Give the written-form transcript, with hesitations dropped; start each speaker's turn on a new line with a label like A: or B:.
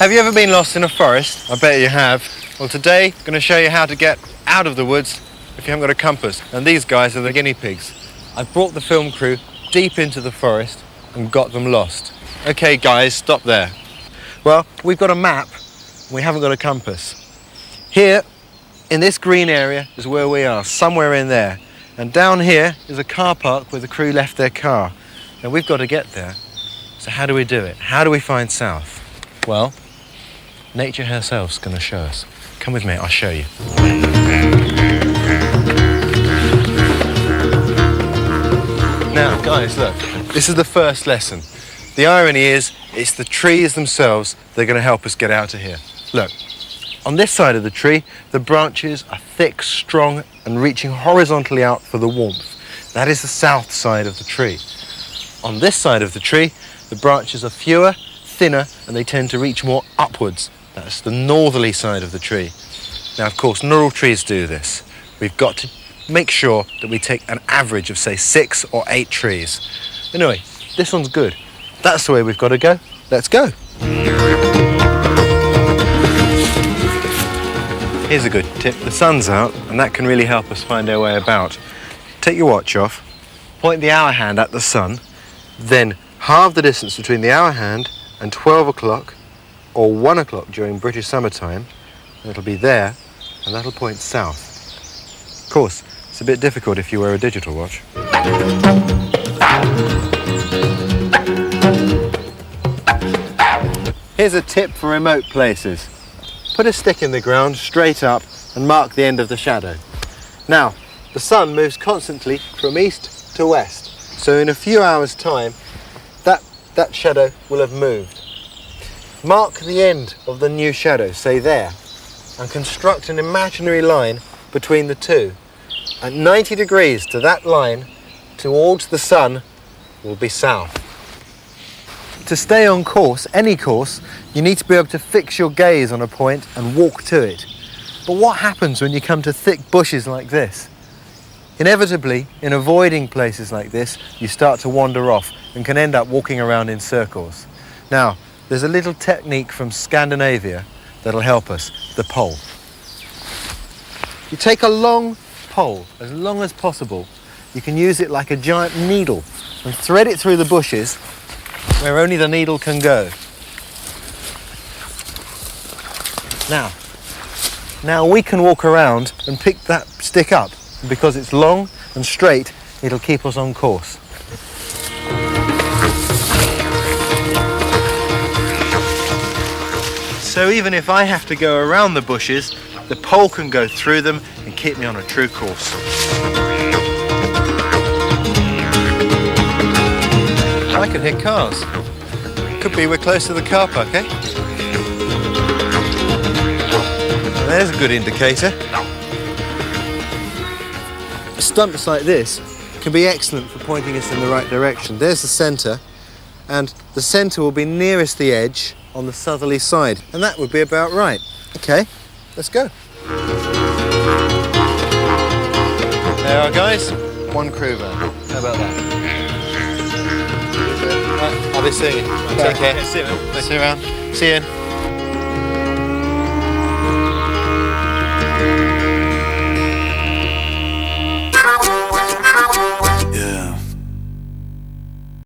A: Have you ever been lost in a forest? I bet you have. Well, today I'm going to show you how to get out of the woods if you haven't got a compass. And these guys are the guinea pigs. I've brought the film crew deep into the forest and got them lost. Okay guys, stop there. Well, we've got a map, we haven't got a compass. Here, in this green area, is where we are, somewhere in there. And down here is a car park where the crew left their car. Now we've got to get there. So how do we do it? How do we find south? Well, nature herself's going to show us. Come with me, I'll show you. Now, guys, look, this is the first lesson. The irony is, it's the trees themselves that are going to help us get out of here. Look, on this side of the tree, the branches are thick, strong, and reaching horizontally out for the warmth. That is the south side of the tree. On this side of the tree, the branches are fewer, thinner, and they tend to reach more upwards. That's the northerly side of the tree. Now, of course, not all trees do this. We've got to make sure that we take an average of, say, 6 or 8 trees. Anyway, this one's good. That's the way we've got to go. Let's go. Here's a good tip. The sun's out, and that can really help us find our way about. Take your watch off, point the hour hand at the sun, then halve the distance between the hour hand and 12 o'clock or 1 o'clock during British summertime. It'll be there, and that'll point south. Of course, it's a bit difficult if you wear a digital watch. Here's a tip for remote places. Put a stick in the ground straight up and mark the end of the shadow. Now, the sun moves constantly from east to west, so in a few hours' time, that shadow will have moved. Mark the end of the new shadow, say there, and construct an imaginary line between the two. At 90 degrees to that line, towards the sun, will be south. To stay on course, any course, you need to be able to fix your gaze on a point and walk to it. But what happens when you come to thick bushes like this? Inevitably, in avoiding places like this, you start to wander off and can end up walking around in circles. Now, there's a little technique from Scandinavia that'll help us, the pole. You take a long pole, as long as possible. You can use it like a giant needle and thread it through the bushes where only the needle can go. Now we can walk around and pick that stick up. Because it's long and straight, it'll keep us on course. So even if I have to go around the bushes, the pole can go through them and keep me on a true course. I can hit cars. Could be we're close to the car park, eh? There's a good indicator. Stumps like this can be excellent for pointing us in the right direction. There's the centre, and the centre will be nearest the edge on the southerly side, and that would be about right. Okay, let's go. There are guys, 1 crew van. How about that? Right, I'll be seeing you. Take care. See you around. See you.